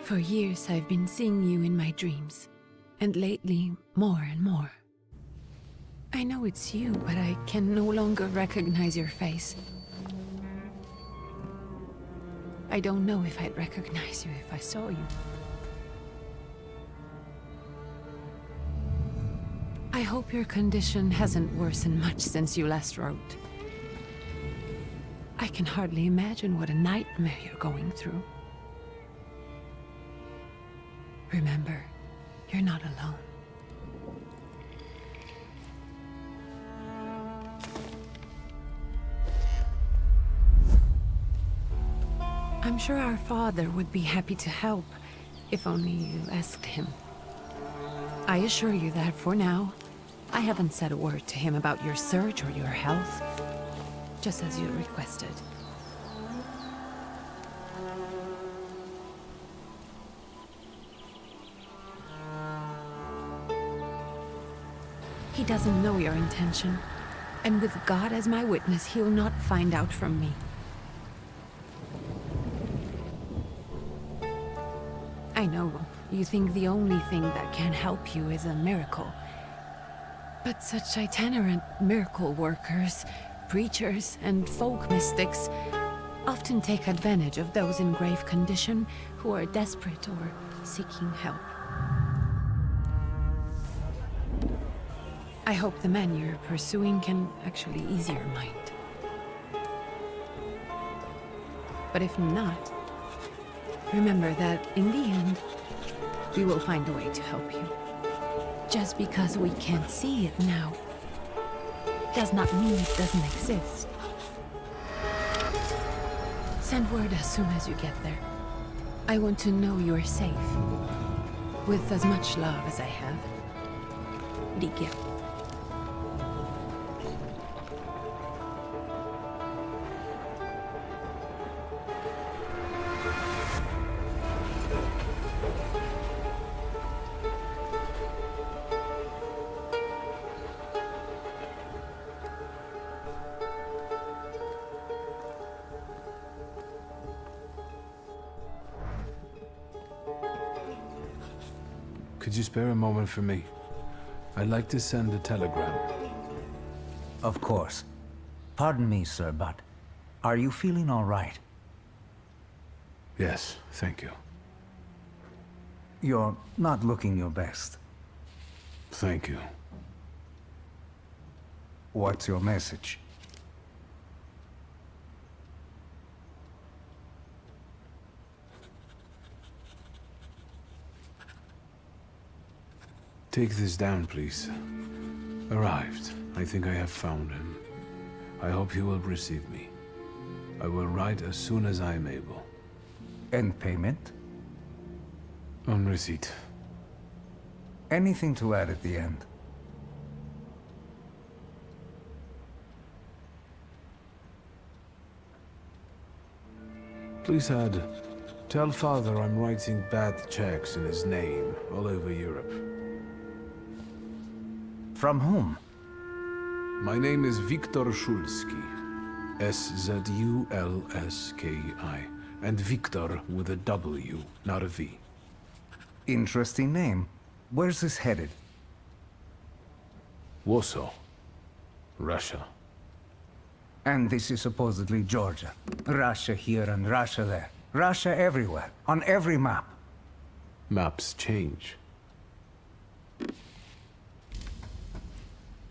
For years I've been seeing you in my dreams, and lately, more and more. I know it's you, but I can no longer recognize your face. I don't know if I'd recognize you if I saw you. I hope your condition hasn't worsened much since you last wrote. I can hardly imagine what a nightmare you're going through. Remember, you're not alone. I'm sure our father would be happy to help, if only you asked him. I assure you that for now, I haven't said a word to him about your search or your health, just as you requested. He doesn't know your intention, and with God as my witness, he'll not find out from me. I know, you think the only thing that can help you is a miracle. But such itinerant miracle workers, preachers, and folk mystics often take advantage of those in grave condition who are desperate or seeking help. I hope the man you're pursuing can actually ease your mind. But if not, remember that in the end, we will find a way to help you. Just because we can't see it now, does not mean it doesn't exist. Send word as soon as you get there. I want to know you're safe. With as much love as I have. Ligia. Could you spare a moment for me? I'd like to send a telegram. Of course. Pardon me, sir, but are you feeling all right? Yes, thank you. You're not looking your best. Thank you. What's your message? Take this down, please. Arrived. I think I have found him. I hope you will receive me. I will write as soon as I am able. And payment? On receipt. Anything to add at the end? Please add, tell Father I'm writing bad checks in his name all over Europe. From whom? My name is Viktor Szulski. S-Z-U-L-S-K-I. And Viktor with a W, not a V. Interesting name. Where's this headed? Warsaw. Russia. And this is supposedly Georgia. Russia here and Russia there. Russia everywhere. On every map. Maps change.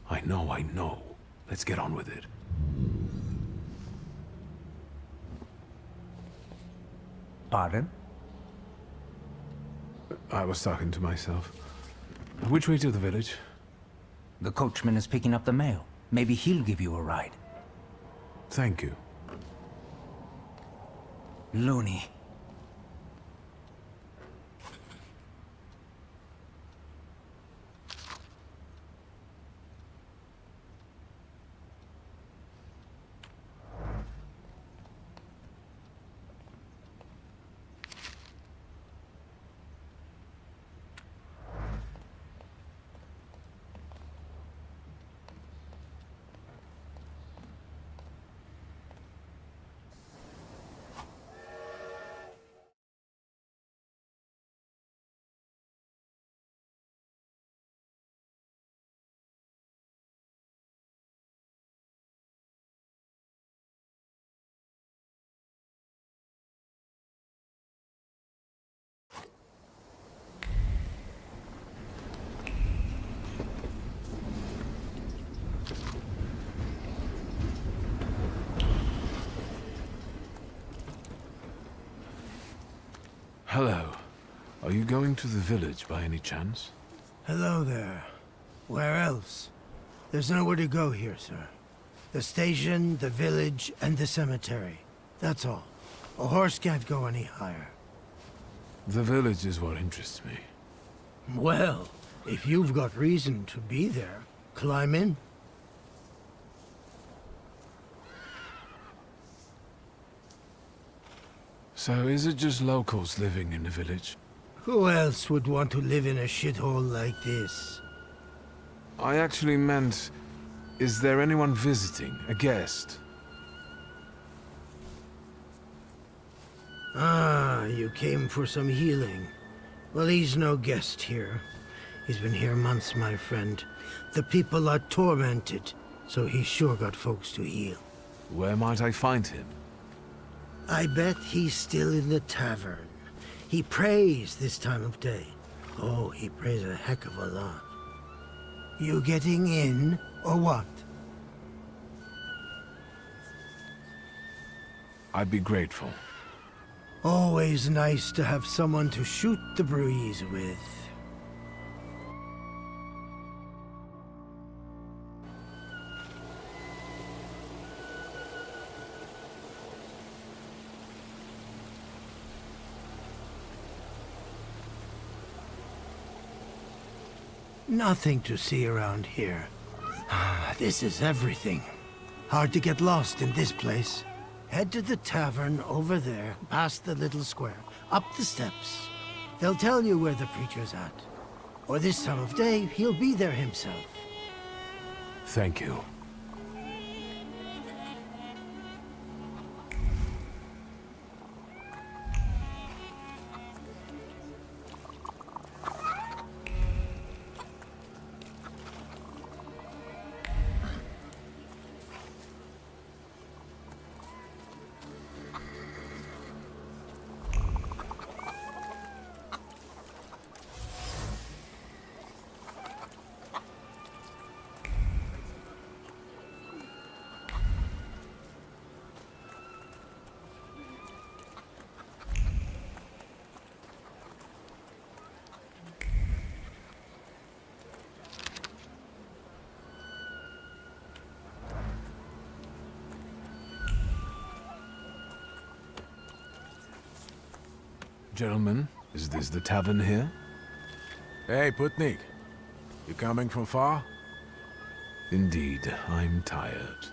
I know. Let's get on with it. Pardon? I was talking to myself. Which way to the village? The coachman is picking up the mail. Maybe he'll give you a ride. Thank you. Loony. Hello. Are you going to the village by any chance? Hello there. Where else? There's nowhere to go here, sir. The station, the village, and the cemetery. That's all. A horse can't go any higher. The village is what interests me. Well, if you've got reason to be there, climb in. So is it just locals living in the village? Who else would want to live in a shithole like this? I actually meant, is there anyone visiting, a guest? Ah, you came for some healing. Well, he's no guest here. He's been here months, my friend. The people are tormented, so he's sure got folks to heal. Where might I find him? I bet he's still in the tavern. He prays this time of day. Oh, he prays a heck of a lot. You getting in, or what? I'd be grateful. Always nice to have someone to shoot the breeze with. Nothing to see around here. This is everything. Hard to get lost in this place. Head to the tavern over there, past the little square, up the steps. They'll tell you where the preacher's at. Or this time of day, he'll be there himself. Thank you. Gentlemen, is this the tavern here? Hey, Putnik. You coming from far? Indeed, I'm tired.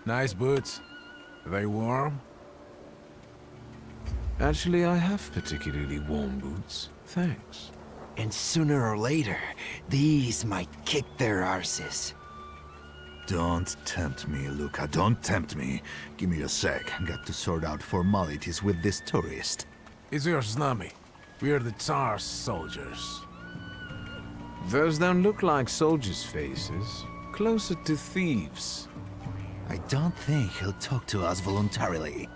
Nice boots. Are they warm? Actually, I have particularly warm boots. Thanks. And sooner or later, these might kick their arses. Don't tempt me, Luca. Don't tempt me. Give me a sec. Got to sort out formalities with this tourist. It's your snummy. We're the Tsar's soldiers. Those don't look like soldiers' faces. Closer to thieves. I don't think he'll talk to us voluntarily.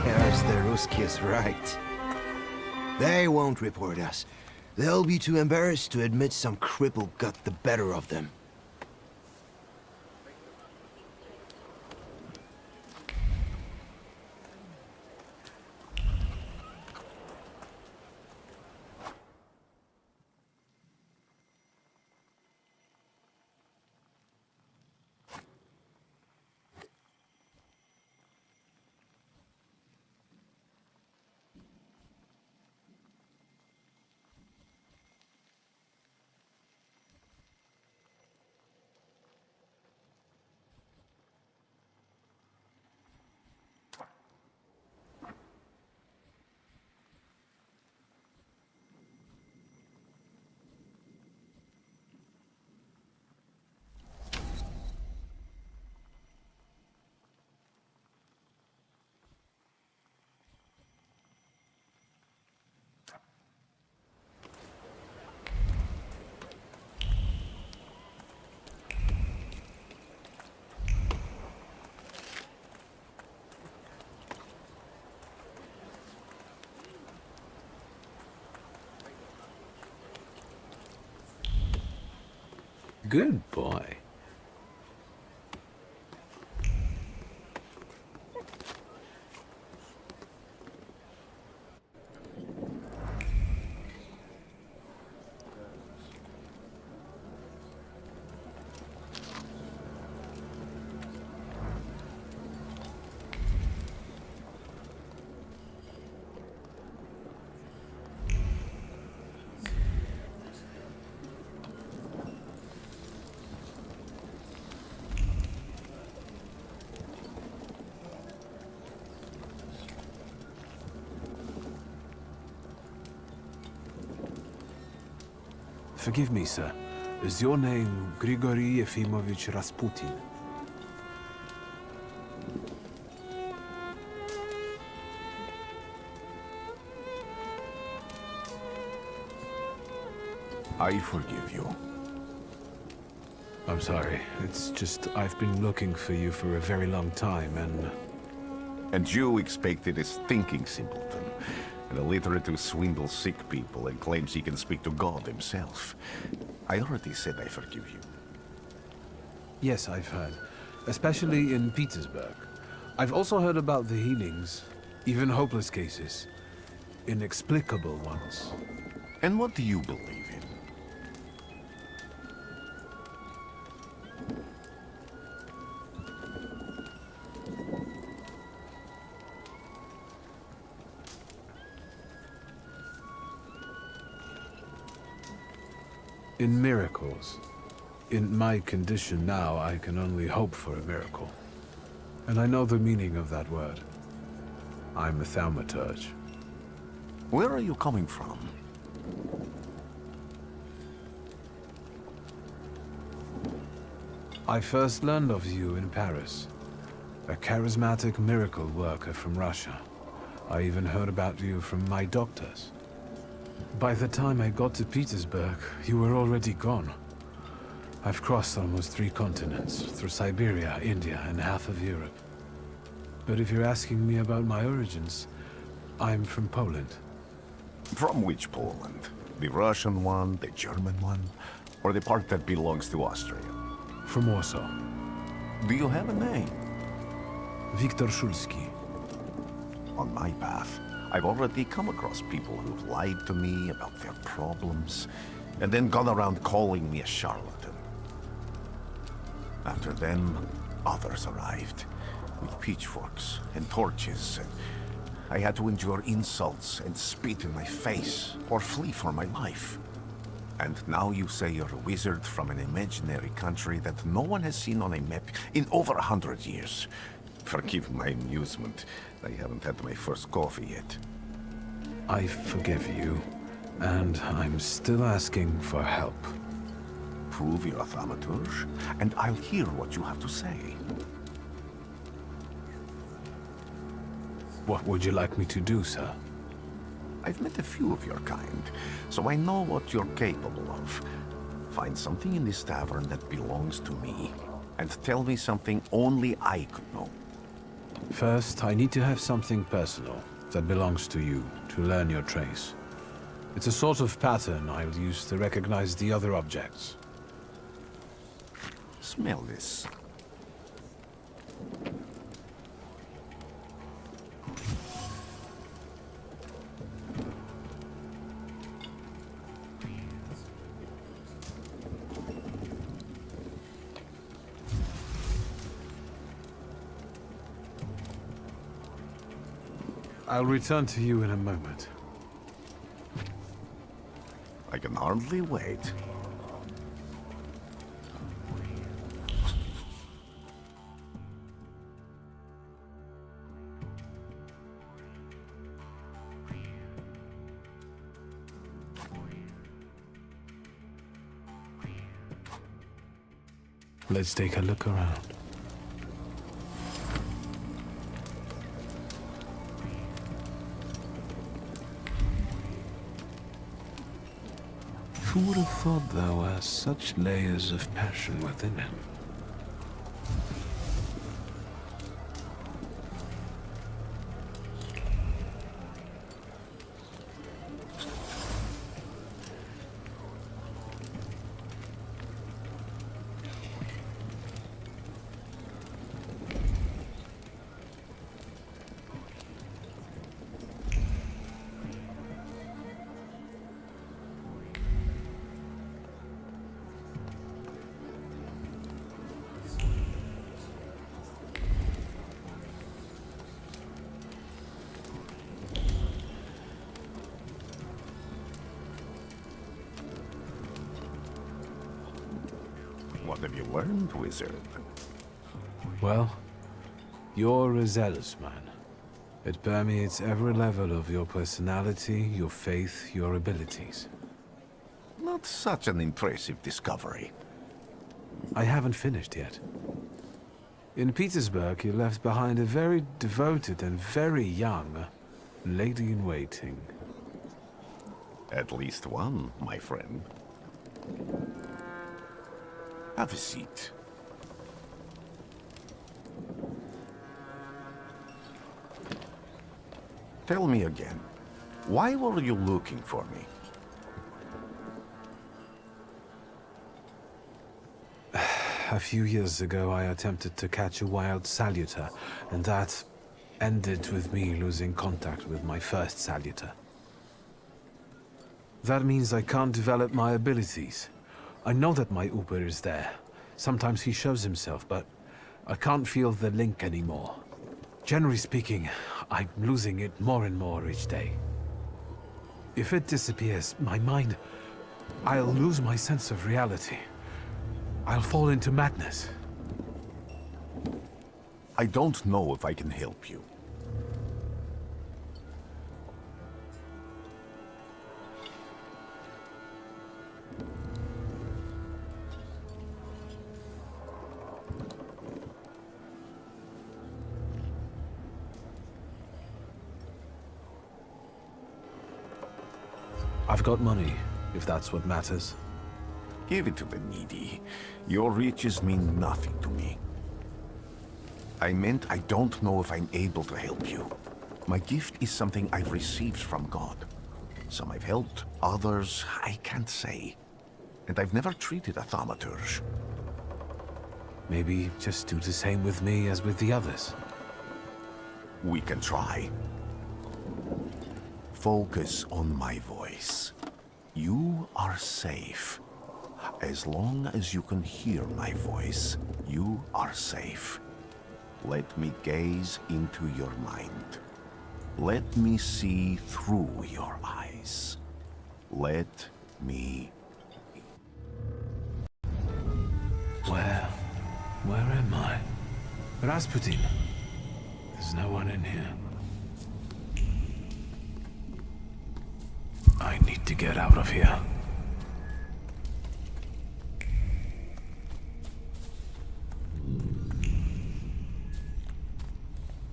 Serves the Ruskies right. They won't report us. They'll be too embarrassed to admit some cripple got the better of them. Good boy. Forgive me, sir. Is your name Grigory Yefimovich Rasputin? I forgive you. I'm sorry. It's just I've been looking for you for a very long time, and... And you expected a thinking simpleton, an illiterate who swindles sick people and claims he can speak to God himself. I already said I forgive you. Yes, I've heard. Especially in Petersburg. I've also heard about the healings, even hopeless cases. Inexplicable ones. And what do you believe in? In miracles. In my condition now, I can only hope for a miracle. And I know the meaning of that word. I'm a Thaumaturge. Where are you coming from? I first learned of you in Paris. A charismatic miracle worker from Russia. I even heard about you from my doctors. By the time I got to Petersburg, you were already gone. I've crossed almost 3 continents, through Siberia, India, and half of Europe. But if you're asking me about my origins, I'm from Poland. From which Poland? The Russian one, the German one, or the part that belongs to Austria? From Warsaw. Do you have a name? Viktor Szulski. On my path, I've already come across people who've lied to me about their problems, and then gone around calling me a charlatan. After them, others arrived, with pitchforks and torches, and I had to endure insults and spit in my face, or flee for my life. And now you say you're a wizard from an imaginary country that no one has seen on a map in over 100 years. Forgive my amusement. I haven't had my first coffee yet. I forgive you, and I'm still asking for help. Prove you're a Thaumaturge, and I'll hear what you have to say. What would you like me to do, sir? I've met a few of your kind, so I know what you're capable of. Find something in this tavern that belongs to me, and tell me something only I could know. First, I need to have something personal that belongs to you to learn your trace. It's a sort of pattern I'll use to recognize the other objects. Smell this. I'll return to you in a moment. I can hardly wait. Let's take a look around. Who would have thought there were such layers of passion within him? You learned, wizard. Well, you're a zealous man. It permeates every level of your personality, your faith, your abilities. Not such an impressive discovery. I haven't finished yet. In Petersburg, you left behind a very devoted and very young lady-in-waiting. At least one, my friend. Have a seat. Tell me again, why were you looking for me? A few years ago, I attempted to catch a wild salutor, and that ended with me losing contact with my first salutor. That means I can't develop my abilities. I know that my Uber is there. Sometimes he shows himself, but I can't feel the link anymore. Generally speaking, I'm losing it more and more each day. If it disappears, my mind... I'll lose my sense of reality. I'll fall into madness. I don't know if I can help you. I've got money, if that's what matters. Give it to the needy. Your riches mean nothing to me. I meant I don't know if I'm able to help you. My gift is something I've received from God. Some I've helped, others I can't say. And I've never treated a thaumaturge. Maybe just do the same with me as with the others. We can try. Focus on my voice. You are safe. As long as you can hear my voice, you are safe. Let me gaze into your mind. Let me see through your eyes. Let me... Where am I? Rasputin. There's no one in here. I need to get out of here.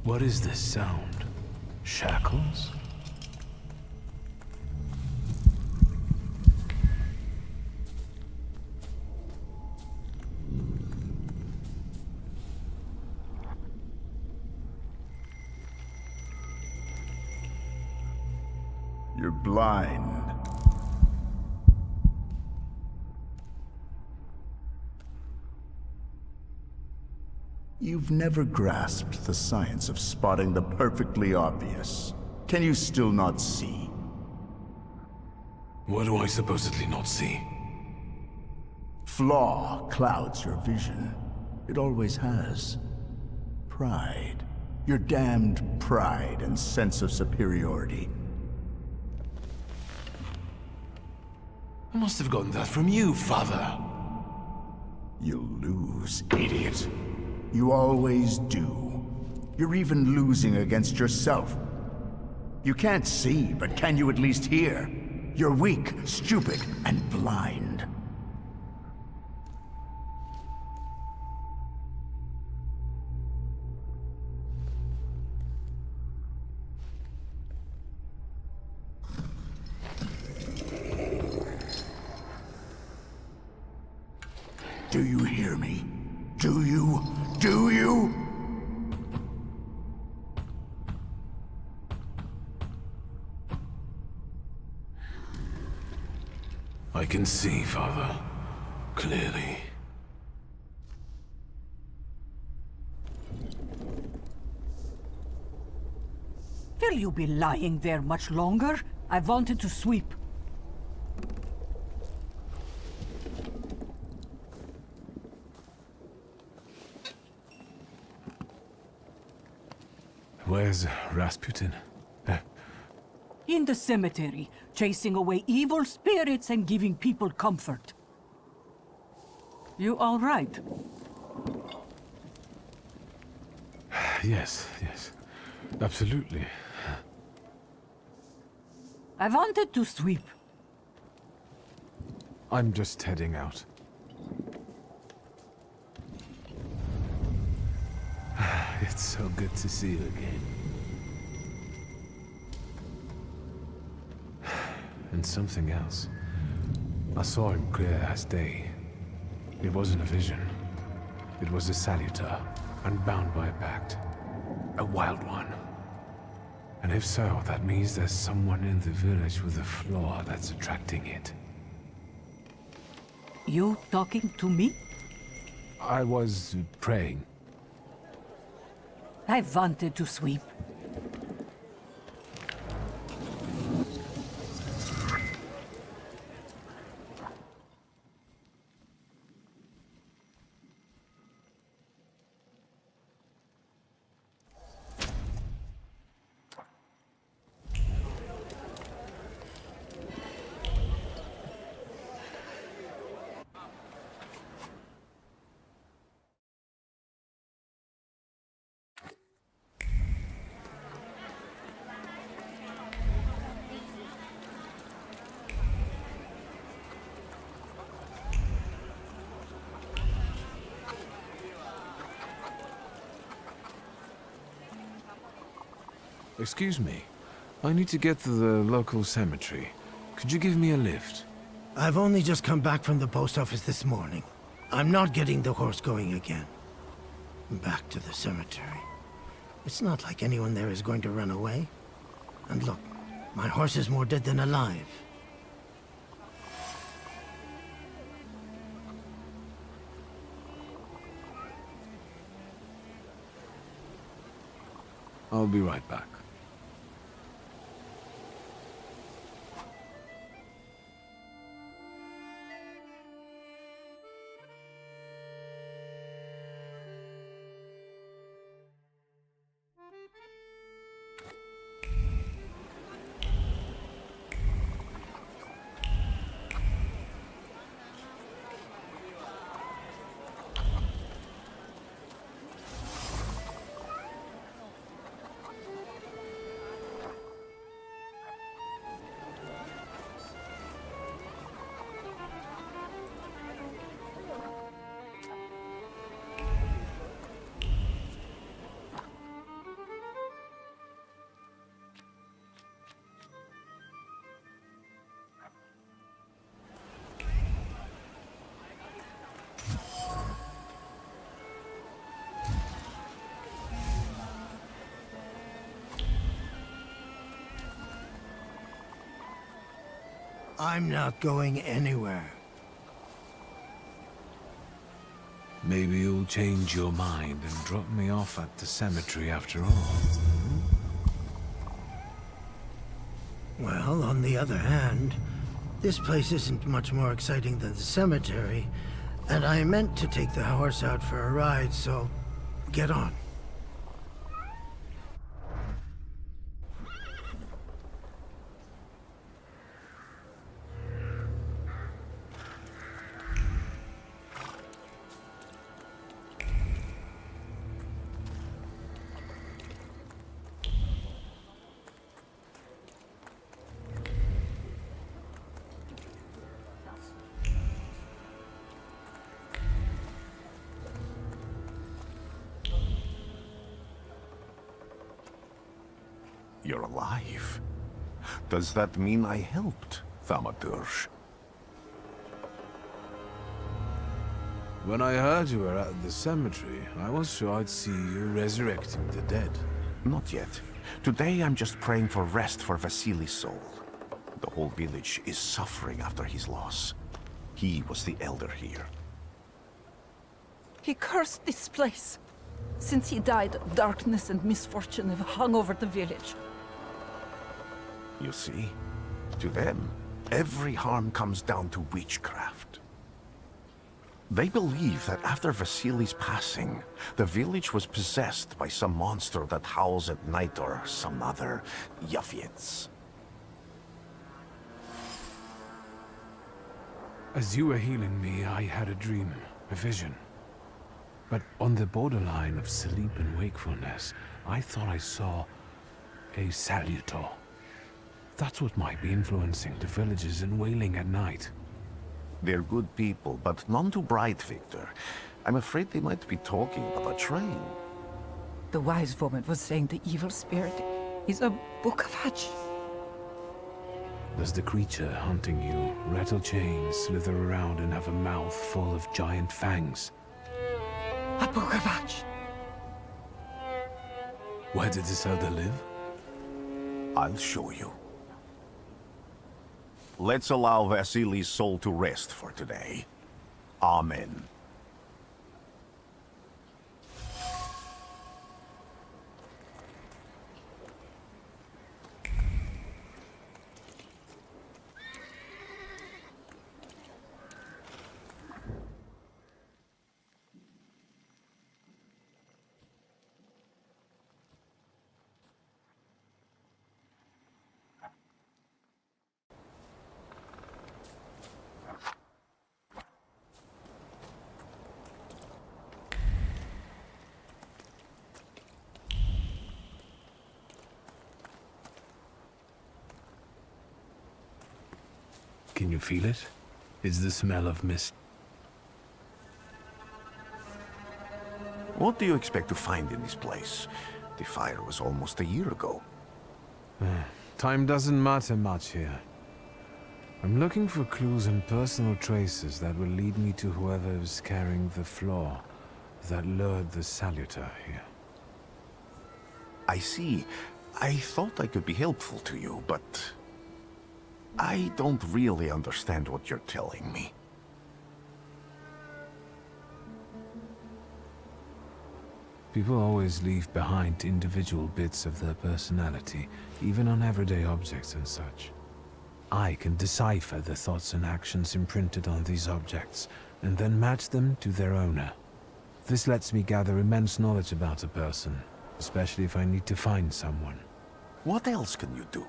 What is this sound? Shackles? You're blind. You've never grasped the science of spotting the perfectly obvious. Can you still not see? What do I supposedly not see? Flaw clouds your vision. It always has. Pride. Your damned pride and sense of superiority. I must have gotten that from you, Father. You'll lose, idiot. You always do. You're even losing against yourself. You can't see, but can you at least hear? You're weak, stupid, and blind. Do you hear me? Do you? Do you? I can see, Father. Clearly. Will you be lying there much longer? I wanted to sweep. Where's Rasputin? In the cemetery, chasing away evil spirits and giving people comfort. You all right? Yes, yes. Absolutely. I wanted to sweep. I'm just heading out. It's so good to see you again. And something else. I saw him clear as day. It wasn't a vision. It was a salutor, unbound by a pact. A wild one. And if so, that means there's someone in the village with a flaw that's attracting it. You talking to me? I was praying. I wanted to sweep. Excuse me. I need to get to the local cemetery. Could you give me a lift? I've only just come back from the post office this morning. I'm not getting the horse going again. Back to the cemetery. It's not like anyone there is going to run away. And look, my horse is more dead than alive. I'll be right back. I'm not going anywhere. Maybe you'll change your mind and drop me off at the cemetery after all. Well, on the other hand, this place isn't much more exciting than the cemetery, and I meant to take the horse out for a ride, so get on. You're alive. Does that mean I helped, Thaumaturge? When I heard you were at the cemetery, I was sure I'd see you resurrecting the dead. Not yet. Today I'm just praying for rest for Vasily's soul. The whole village is suffering after his loss. He was the elder here. He cursed this place. Since he died, darkness and misfortune have hung over the village. You see? To them, every harm comes down to witchcraft. They believe that after Vasily's passing, the village was possessed by some monster that howls at night or some other Yafiets. As you were healing me, I had a dream. a vision. But on the borderline of sleep and wakefulness, I thought I saw a salutor. That's what might be influencing the villagers in Wailing at night. They're good people, but none too bright, Victor. I'm afraid they might be talking about a train. The wise woman was saying the evil spirit is a book of hatch. Does the creature hunting you rattle chains, slither around, and have a mouth full of giant fangs? A book of hatch. Where did this elder live? I'll show you. Let's allow Vasily's soul to rest for today. Amen. Can you feel it? It's the smell of mist. What do you expect to find in this place? The fire was almost a year ago. Time doesn't matter much here. I'm looking for clues and personal traces that will lead me to whoever is carrying the flaw that lured the salutor here. I see. I thought I could be helpful to you, but I don't really understand what you're telling me. People always leave behind individual bits of their personality, even on everyday objects and such. I can decipher the thoughts and actions imprinted on these objects, and then match them to their owner. This lets me gather immense knowledge about a person, especially if I need to find someone. What else can you do?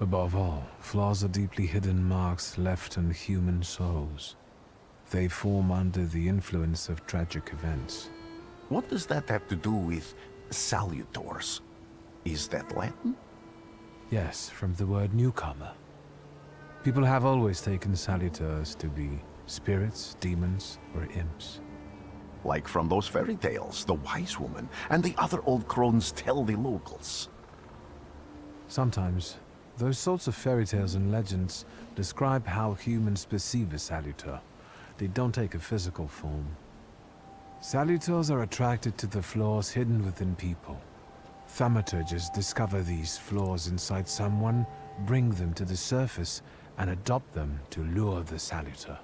Above all, flaws are deeply hidden marks left on human souls. They form under the influence of tragic events. What does that have to do with salutors? Is that Latin? Yes, from the word newcomer. People have always taken salutors to be spirits, demons, or imps. Like from those fairy tales, the wise woman and the other old crones tell the locals. Sometimes, those sorts of fairy tales and legends describe how humans perceive a salutor. They don't take a physical form. Salutors are attracted to the flaws hidden within people. Thaumaturges discover these flaws inside someone, bring them to the surface, and adopt them to lure the salutor.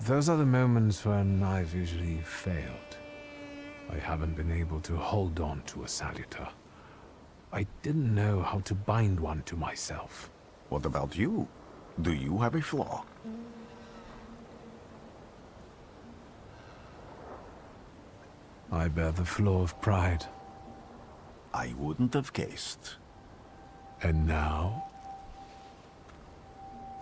Those are the moments when I've usually failed. I haven't been able to hold on to a salutor. I didn't know how to bind one to myself. What about you? Do you have a flaw? I bear the flaw of pride. I wouldn't have guessed. And now?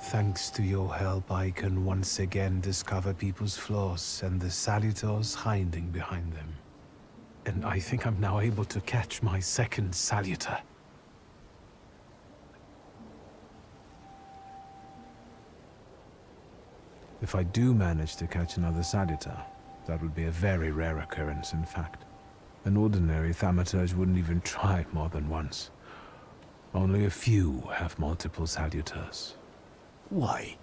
Thanks to your help, I can once again discover people's flaws and the salutors hiding behind them. And I think I'm now able to catch my second salutor. If I do manage to catch another salutor, that would be a very rare occurrence, in fact. An ordinary Thaumaturge wouldn't even try more than once. Only a few have multiple salutors. Why?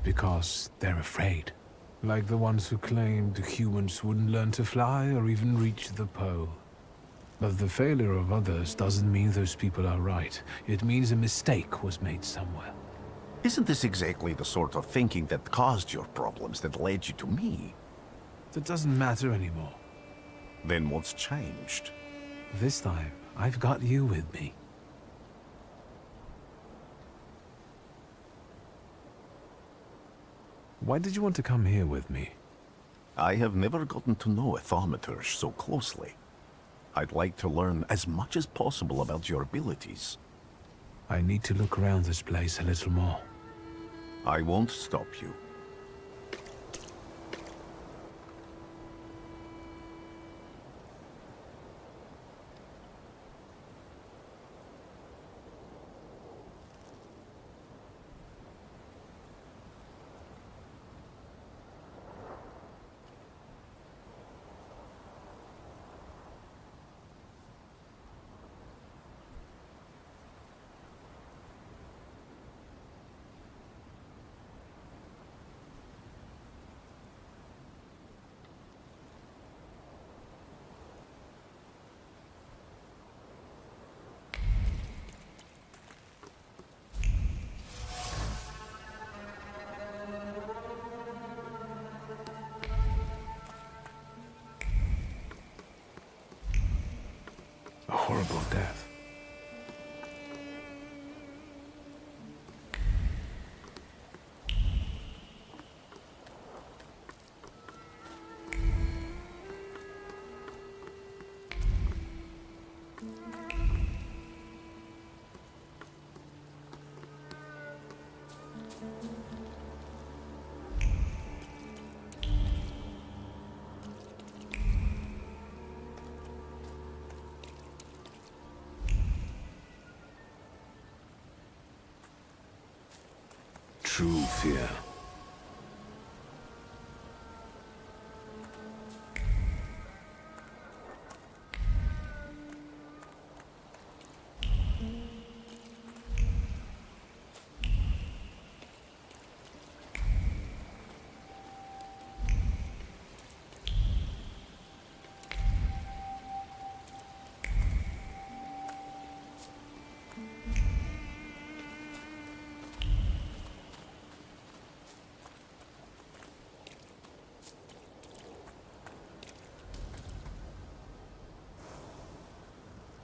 Because they're afraid. Like the ones who claimed humans wouldn't learn to fly or even reach the pole. But the failure of others doesn't mean those people are right. It means a mistake was made somewhere. Isn't this exactly the sort of thinking that caused your problems that led you to me? That doesn't matter anymore. Then what's changed? This time, I've got you with me. Why did you want to come here with me? I have never gotten to know a Thaumaturge so closely. I'd like to learn as much as possible about your abilities. I need to look around this place a little more. I won't stop you. A horrible death. True fear.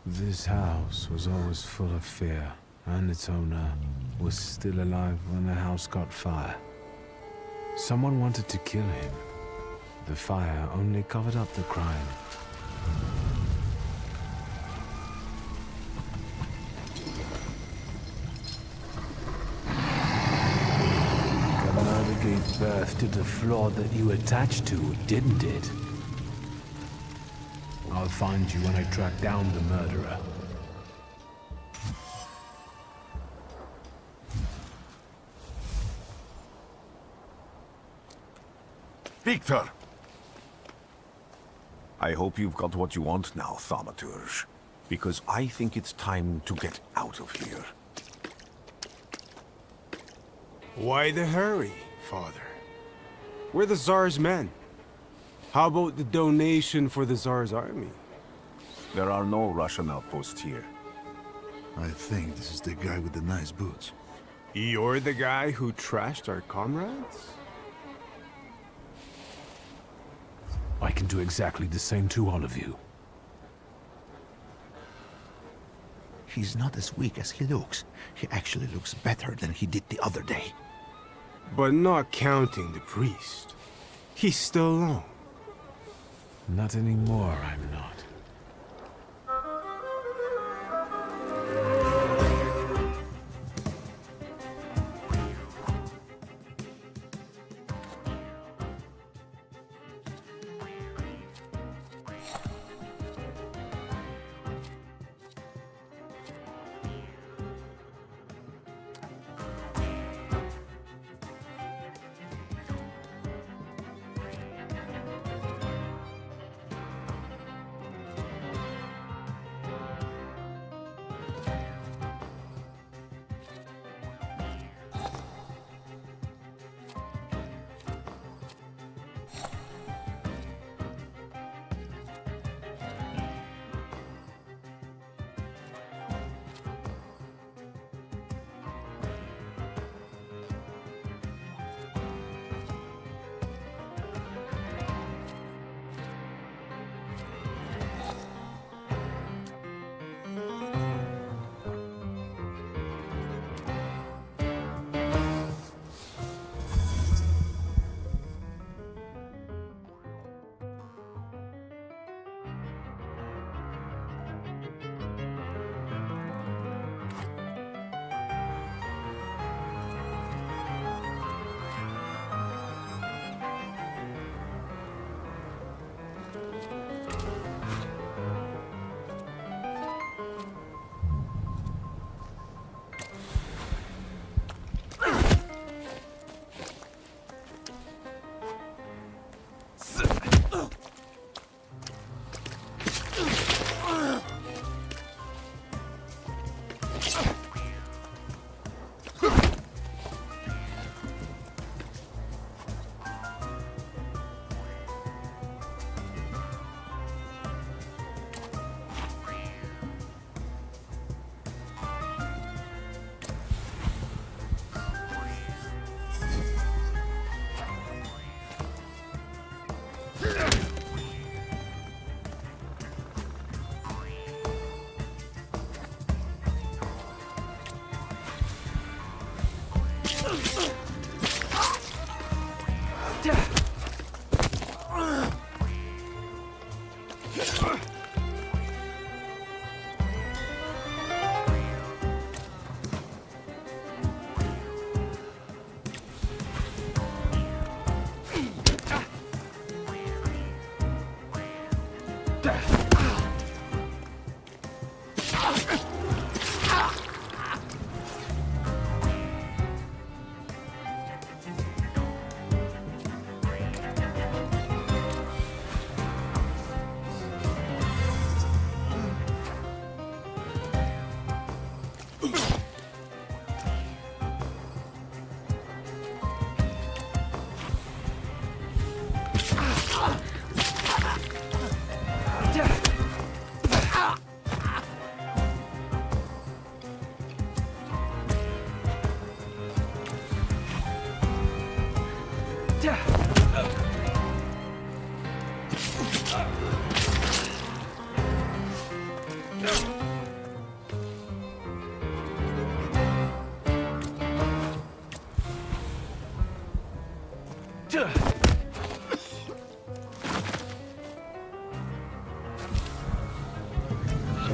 This house was always full of fear, and its owner was still alive when the house caught fire. Someone wanted to kill him. The fire only covered up the crime. Canada gave birth to the flaw that you attached to, didn't it? I'll find you when I track down the murderer. Victor! I hope you've got what you want now, Thaumaturge. Because I think it's time to get out of here. Why the hurry, Father? We're the Tsar's men. How about the donation for the Tsar's army? There are no Russian outposts here. I think this is the guy with the nice boots. You're the guy who trashed our comrades? I can do exactly the same to all of you. He's not as weak as he looks. He actually looks better than he did the other day. But not counting the priest. He's still alone. Not anymore, I'm not.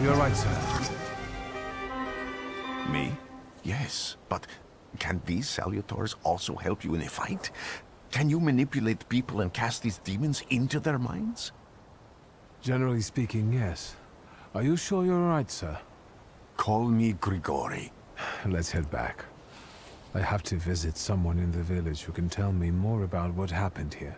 You're right, sir. Me? Yes, but can these salutors also help you in a fight? Can you manipulate people and cast these demons into their minds? Generally speaking, yes. Are you sure you're right, sir? Call me Grigori. Let's head back. I have to visit someone in the village who can tell me more about what happened here.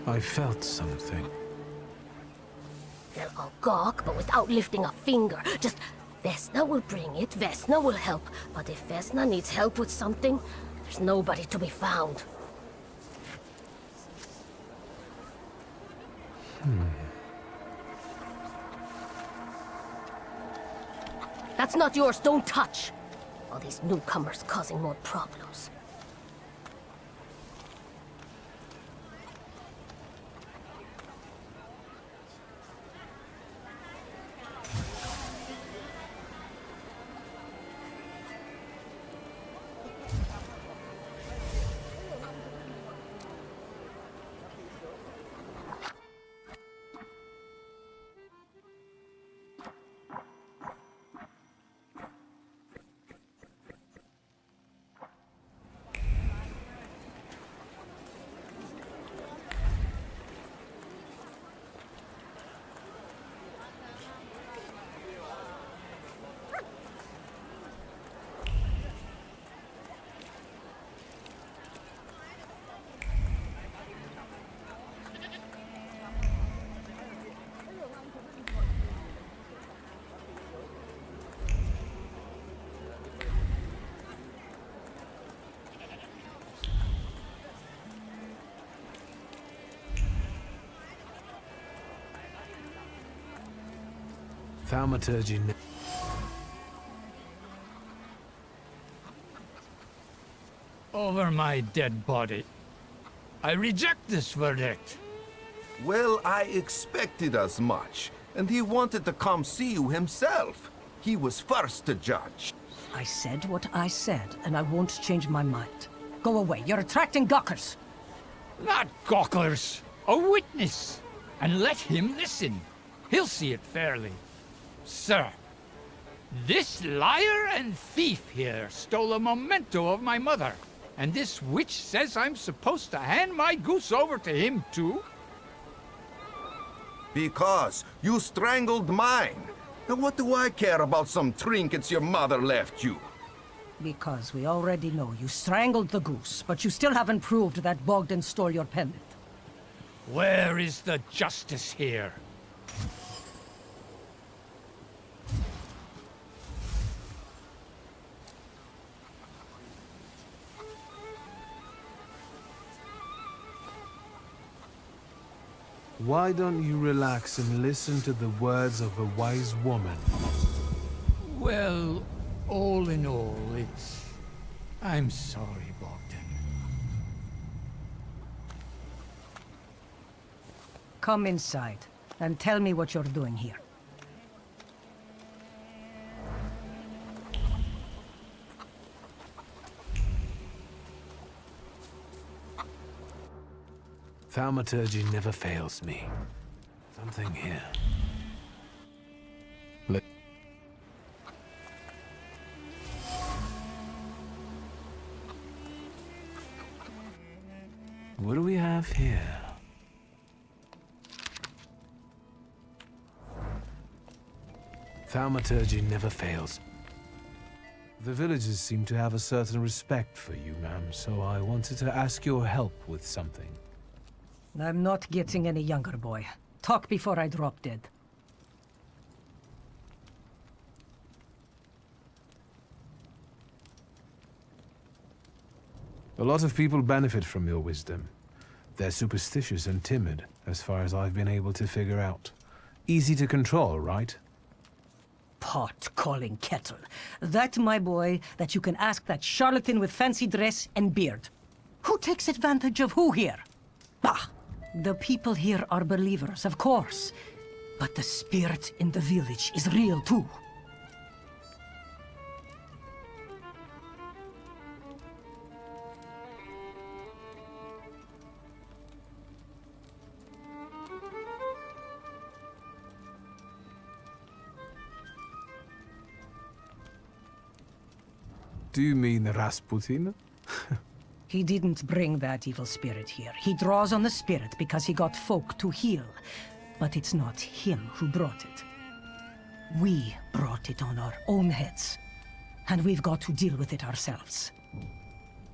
I felt something. They'll go gawk, but without lifting a finger. Just, Vesna will bring it, Vesna will help. But if Vesna needs help with something, there's nobody to be found. That's not yours, don't touch! All these newcomers causing more problems. Thaumaturge. Over my dead body. I reject this verdict. Well, I expected as much. And he wanted to come see you himself. He was first to judge. I said what I said, and I won't change my mind. Go away. You're attracting gawkers. Not gawkers. A witness. And let him listen. He'll see it fairly. Sir, this liar and thief here stole a memento of my mother. And this witch says I'm supposed to hand my goose over to him too? Because you strangled mine. And what do I care about some trinkets your mother left you? Because we already know you strangled the goose, but you still haven't proved that Bogdan stole your pendant. Where is the justice here? Why don't you relax and listen to the words of a wise woman? Well, all in all, I'm sorry, Bogdan. Come inside, and tell me what you're doing here. Thaumaturge never fails me. Something here. What do we have here? Thaumaturge never fails. The villagers seem to have a certain respect for you, ma'am, so I wanted to ask your help with something. I'm not getting any younger, boy. Talk before I drop dead. A lot of people benefit from your wisdom. They're superstitious and timid, as far as I've been able to figure out. Easy to control, right? Pot calling kettle. That, my boy, that you can ask that charlatan with fancy dress and beard. Who takes advantage of who here? Bah! The people here are believers, of course. But the spirit in the village is real, too. Do you mean Rasputin? He didn't bring that evil spirit here. He draws on the spirit because he got folk to heal. But it's not him who brought it. We brought it on our own heads. And we've got to deal with it ourselves.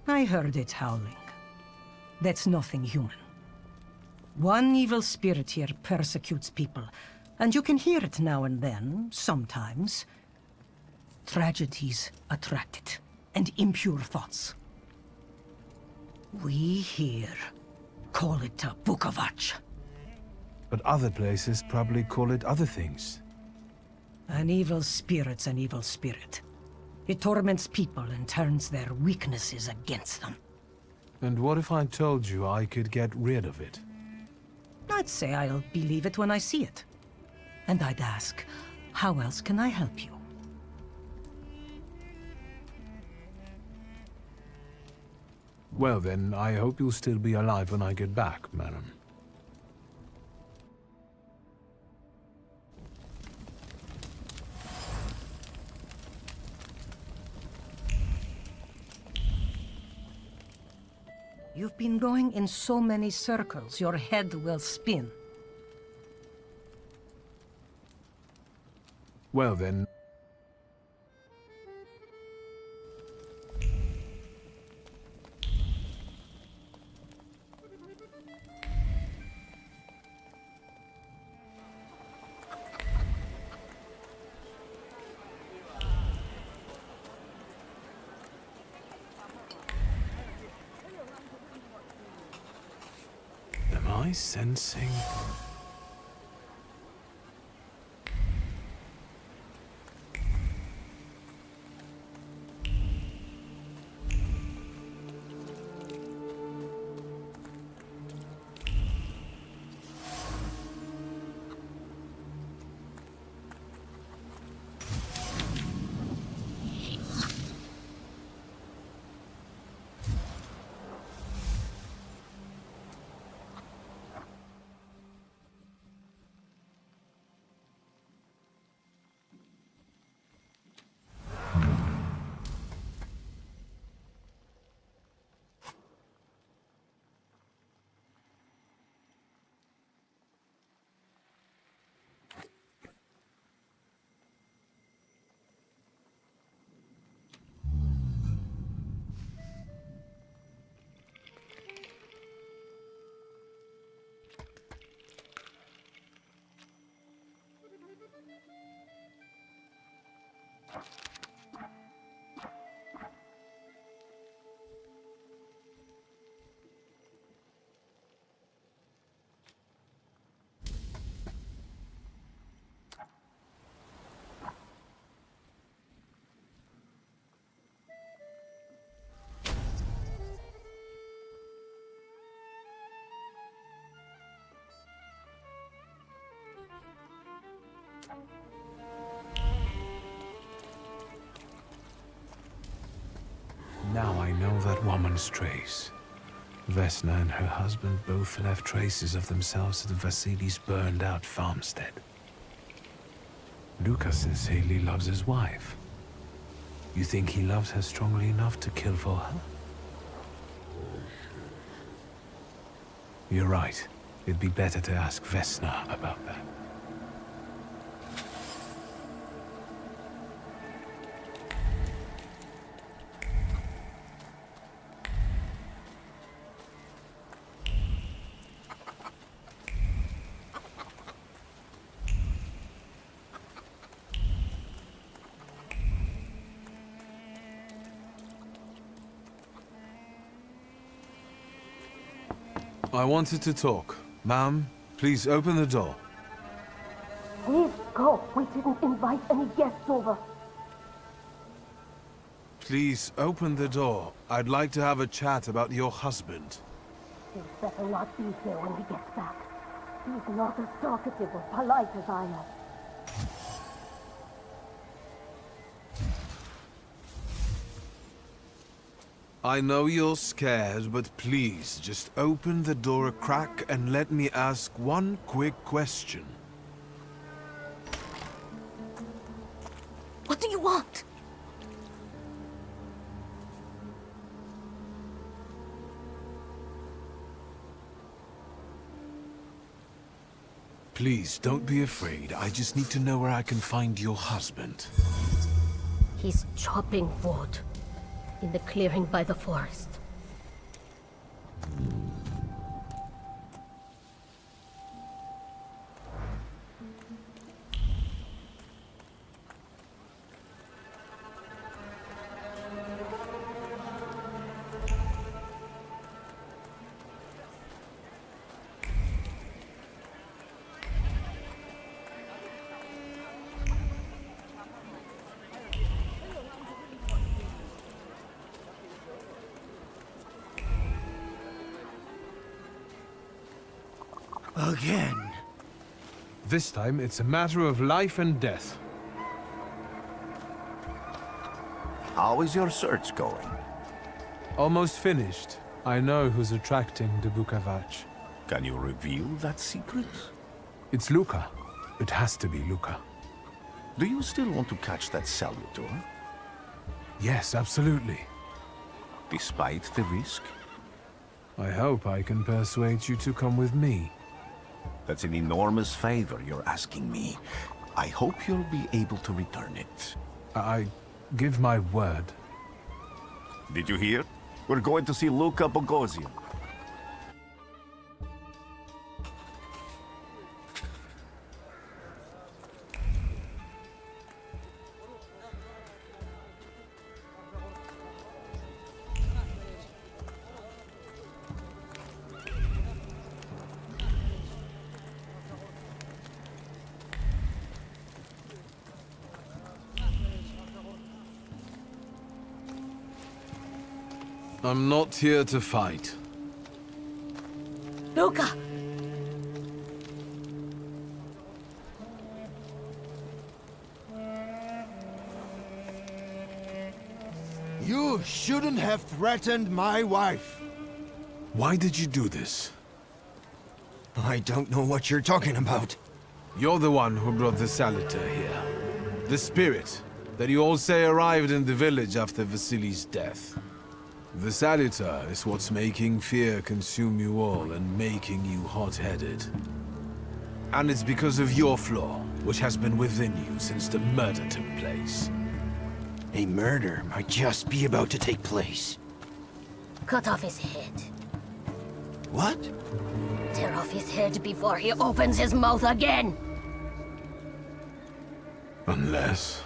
I heard it howling. That's nothing human. One evil spirit here persecutes people. And you can hear it now and then, sometimes. Tragedies attract it, and impure thoughts. We here call it a Bukovac. But other places probably call it other things. An evil spirit's an evil spirit. It torments people and turns their weaknesses against them. And what if I told you I could get rid of it? I'd say I'll believe it when I see it. And I'd ask, how else can I help you? Well then, I hope you'll still be alive when I get back, madam. You've been going in so many circles, your head will spin. Well then... Am I sensing... Now I know that woman's trace. Vesna and her husband both left traces of themselves at Vasily's burned-out farmstead. Lucas sincerely loves his wife. You think he loves her strongly enough to kill for her? You're right. It'd be better to ask Vesna about that. I wanted to talk. Ma'am, please open the door. Please go. We didn't invite any guests over. Please open the door. I'd like to have a chat about your husband. He'd better not be here when he gets back. He's not as talkative or polite as I am. I know you're scared, but please, just open the door a crack and let me ask one quick question. What do you want? Please, don't be afraid. I just need to know where I can find your husband. He's chopping wood in the clearing by the forest. Again. This time, it's a matter of life and death. How is your search going? Almost finished. I know who's attracting the Bukavach. Can you reveal that secret? It's Luca. It has to be Luca. Do you still want to catch that salutor? Yes, absolutely. Despite the risk? I hope I can persuade you to come with me. That's an enormous favor you're asking me. I hope you'll be able to return it. I give my word. Did you hear? We're going to see Luca Bogosian. I'm not here to fight. Luca! You shouldn't have threatened my wife. Why did you do this? I don't know what you're talking about. You're the one who brought the salutor here. The spirit that you all say arrived in the village after Vasily's death. The salutor is what's making fear consume you all and making you hot-headed. And it's because of your flaw, which has been within you since the murder took place. A murder might just be about to take place. Cut off his head. What? Tear off his head before he opens his mouth again! Unless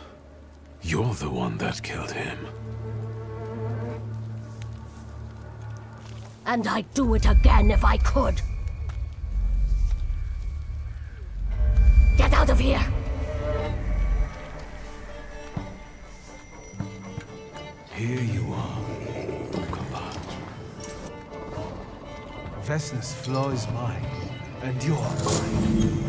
you're the one that killed him. And I'd do it again if I could. Get out of here! Here you are, Bukavach. Vesna's flaw is mine, and you're mine.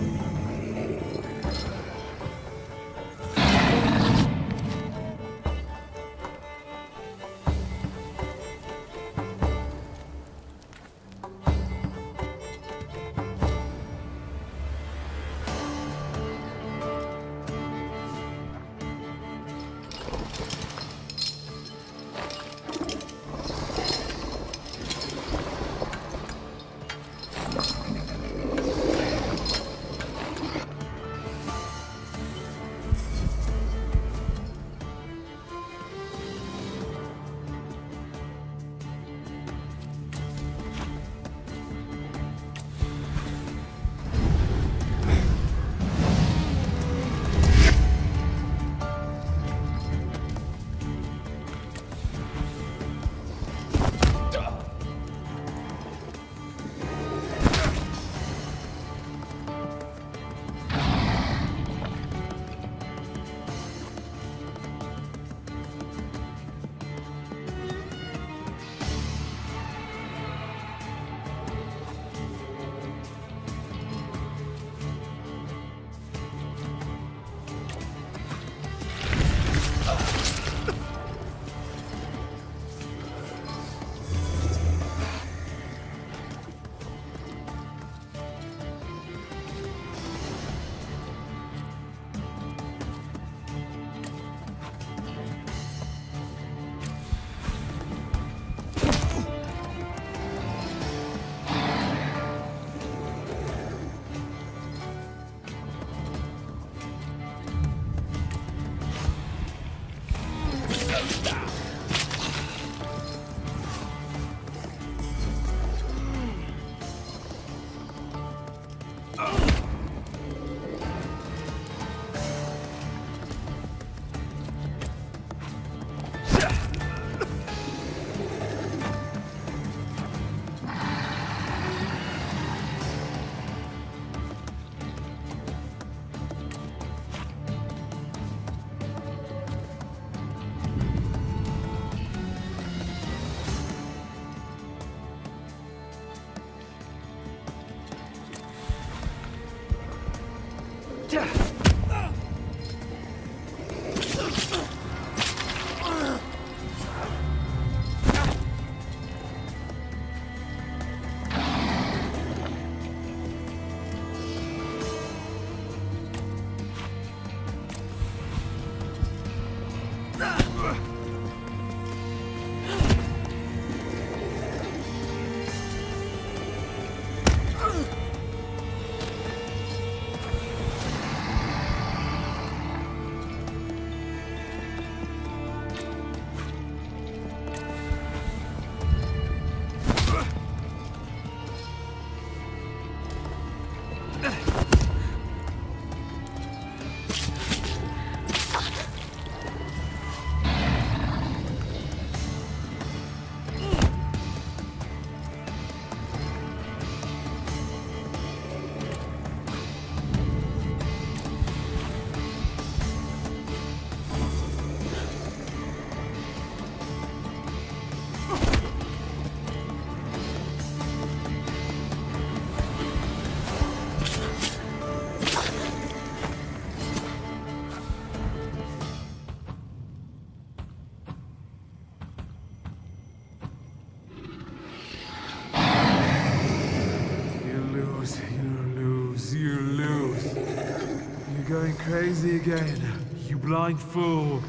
going crazy again, you blind fool.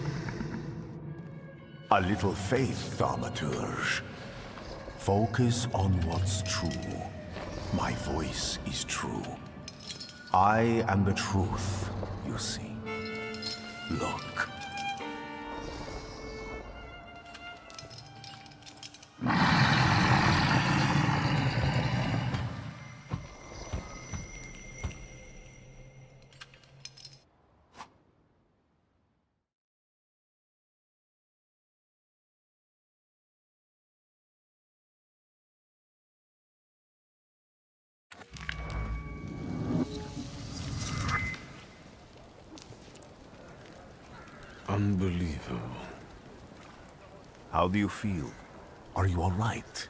A little faith, Thaumaturge. Focus on what's true. My voice is true. I am the truth, you see. Look. Unbelievable. How do you feel? Are you all right?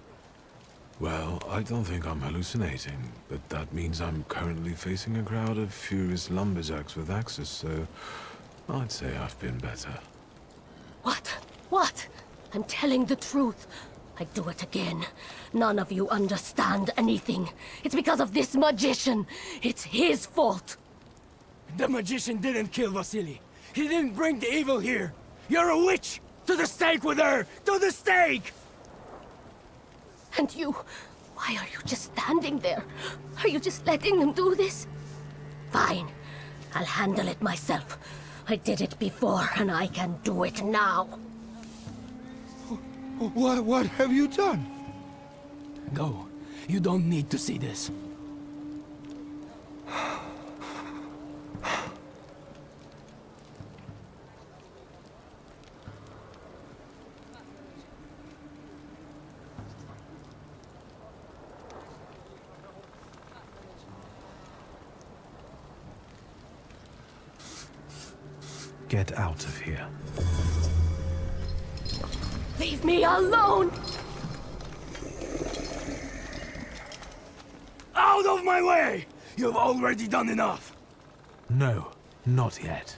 Well, I don't think I'm hallucinating, but that means I'm currently facing a crowd of furious lumberjacks with axes, so I'd say I've been better. What? What? I'm telling the truth. I do it again. None of you understand anything. It's because of this magician. It's his fault. The magician didn't kill Vasily. He didn't bring the evil here. You're a witch! To the stake with her! To the stake! And you... why are you just standing there? Are you just letting them do this? Fine. I'll handle it myself. I did it before, and I can do it now. What have you done? Go. You don't need to see this. Get out of here. Leave me alone! Out of my way! You've already done enough! No, not yet.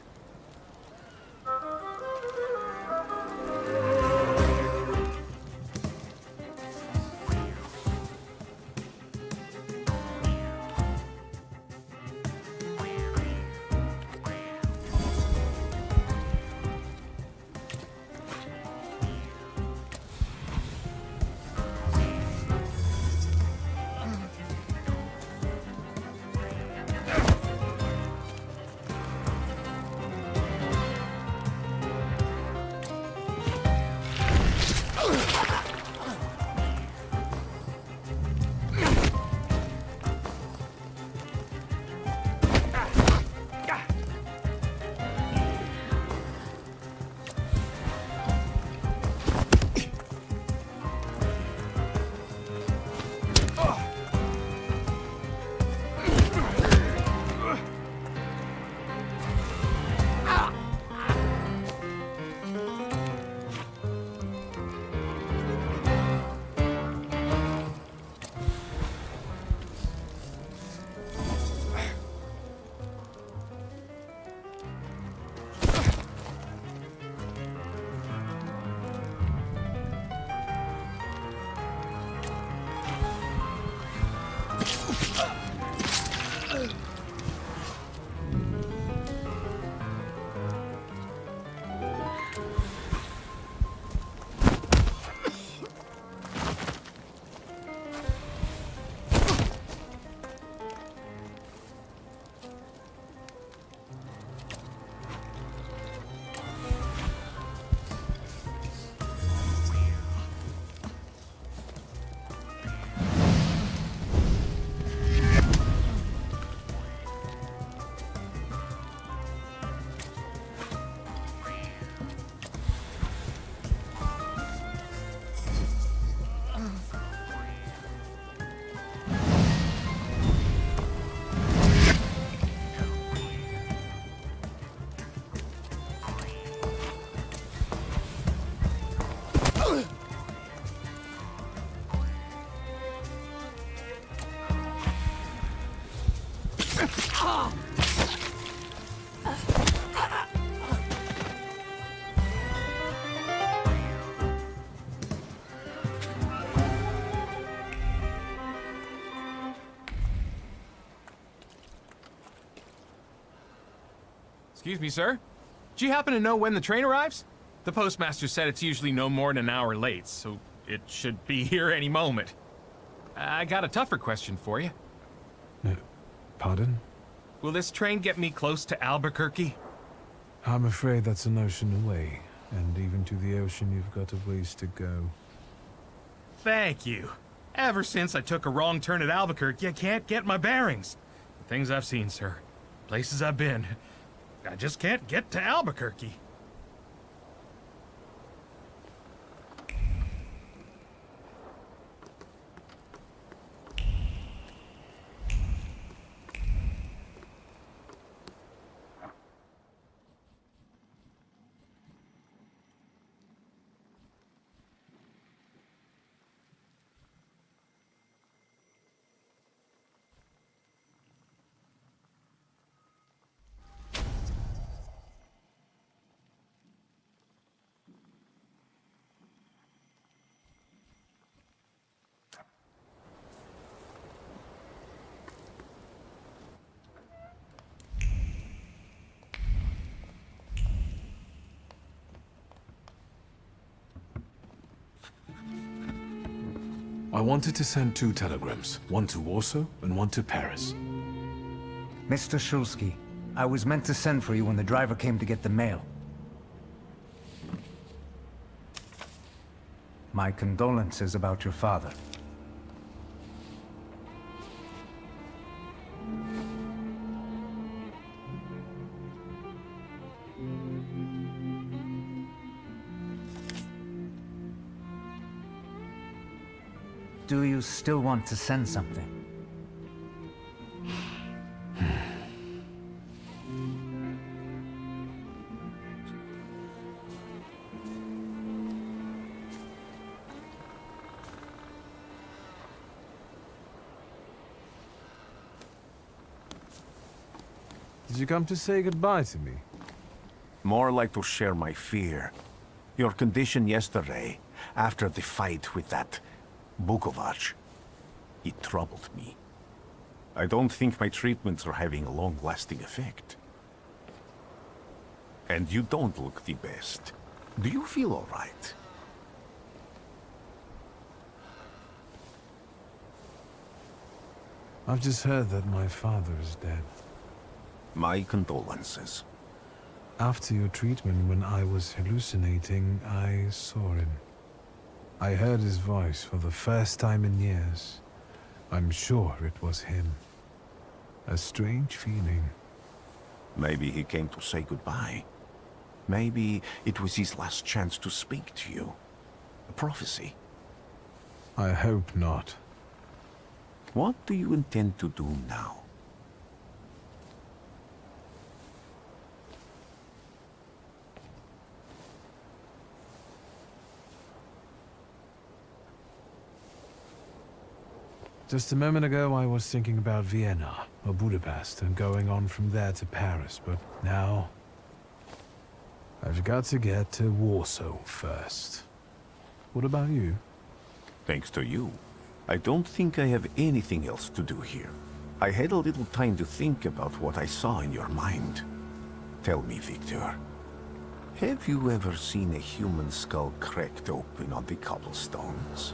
Excuse me, sir. Do you happen to know when the train arrives? The postmaster said it's usually no more than an hour late, so it should be here any moment. I got a tougher question for you. Pardon? Will this train get me close to Albuquerque? I'm afraid that's an ocean away, and even to the ocean you've got a ways to go. Thank you. Ever since I took a wrong turn at Albuquerque, I can't get my bearings. The things I've seen, sir. Places I've been. I just can't get to Albuquerque. I wanted to send 2 telegrams, one to Warsaw and one to Paris. Mr. Shulsky, I was meant to send for you when the driver came to get the mail. My condolences about your father. Do you still want to send something? Did you come to say goodbye to me? More like to share my fear. Your condition yesterday, after the fight with that Bukovac, it troubled me. I don't think my treatments are having a long-lasting effect. And you don't look the best. Do you feel all right? I've just heard that my father is dead. My condolences. After your treatment, when I was hallucinating, I saw him. I heard his voice for the first time in years. I'm sure it was him. A strange feeling. Maybe he came to say goodbye. Maybe it was his last chance to speak to you. A prophecy. I hope not. What do you intend to do now? Just a moment ago, I was thinking about Vienna or Budapest and going on from there to Paris, but now I've got to get to Warsaw first. What about you? Thanks to you. I don't think I have anything else to do here. I had a little time to think about what I saw in your mind. Tell me, Victor, have you ever seen a human skull cracked open on the cobblestones?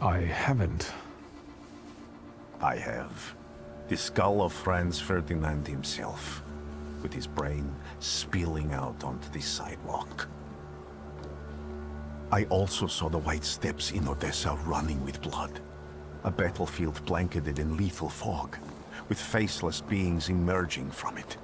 I haven't. I have. The skull of Franz Ferdinand himself, with his brain spilling out onto the sidewalk. I also saw the white steps in Odessa running with blood. A battlefield blanketed in lethal fog, with faceless beings emerging from it.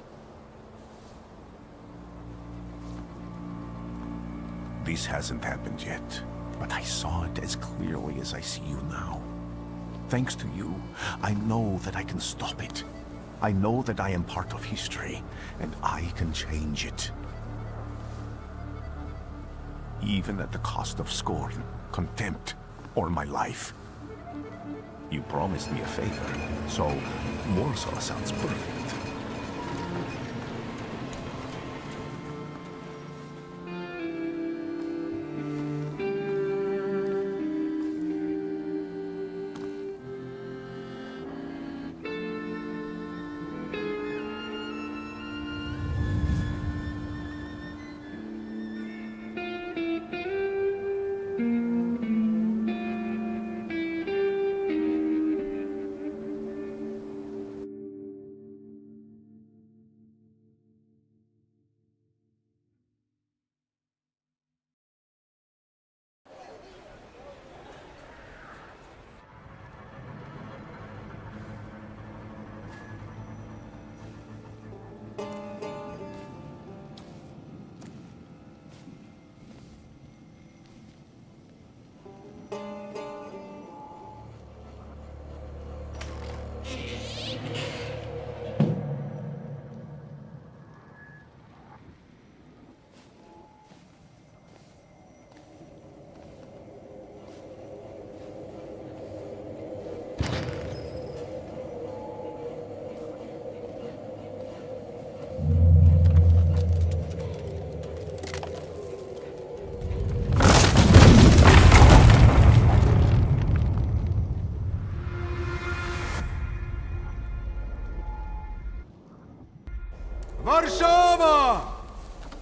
This hasn't happened yet, but I saw it as clearly as I see you now. Thanks to you, I know that I can stop it. I know that I am part of history, and I can change it. Even at the cost of scorn, contempt, or my life. You promised me a favor, so Warsaw sounds perfect.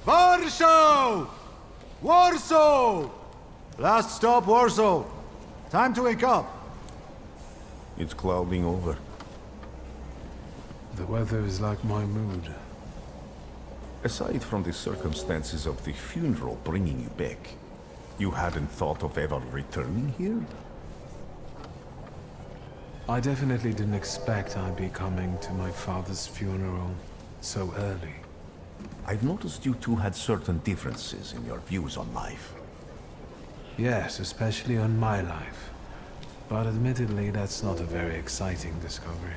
Warsaw! Warsaw! Last stop, Warsaw. Time to wake up. It's clouding over. The weather is like my mood. Aside from the circumstances of the funeral bringing you back, you hadn't thought of ever returning here? I definitely didn't expect I'd be coming to my father's funeral so early. I've noticed you two had certain differences in your views on life. Yes, especially on my life. But admittedly, that's not a very exciting discovery.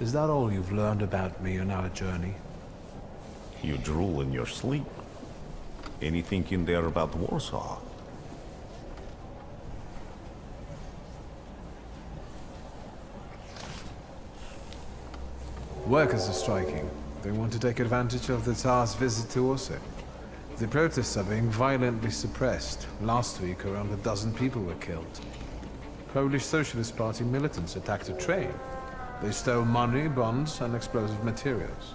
Is that all you've learned about me on our journey? You drool in your sleep. Anything in there about Warsaw? Workers are striking. They want to take advantage of the Tsar's visit to Warsaw. The protests are being violently suppressed. Last week, around a dozen people were killed. Polish Socialist Party militants attacked a train. They stole money, bonds, and explosive materials.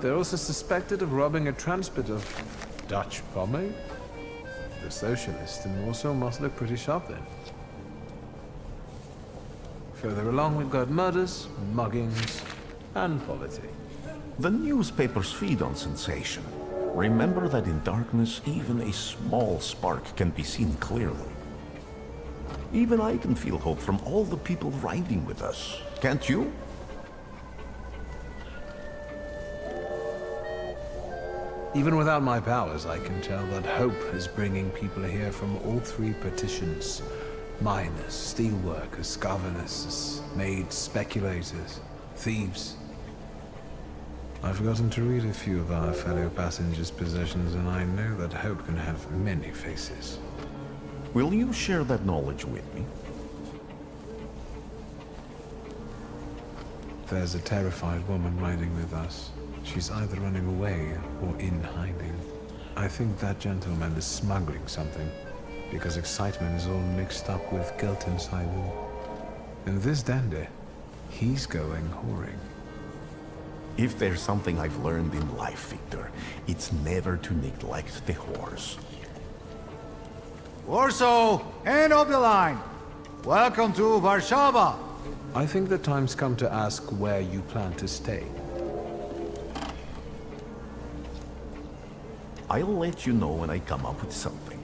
They're also suspected of robbing a transport of Dutch pomade. The socialists in Warsaw must look pretty sharp then. Further along, we've got murders, muggings, and poverty. The newspapers feed on sensation. Remember that in darkness, even a small spark can be seen clearly. Even I can feel hope from all the people riding with us. Can't you? Even without my powers, I can tell that hope is bringing people here from all three petitions. Miners, steelworkers, governors, maids, speculators, thieves. I've forgotten to read a few of our fellow passengers' possessions, and I know that hope can have many faces. Will you share that knowledge with me? There's a terrified woman riding with us. She's either running away or in hiding. I think that gentleman is smuggling something, because excitement is all mixed up with guilt inside him. And this dandy, he's going whoring. If there's something I've learned in life, Victor, it's never to neglect the horse. Warsaw, end of the line. Welcome to Warsaw. I think the time's come to ask where you plan to stay. I'll let you know when I come up with something.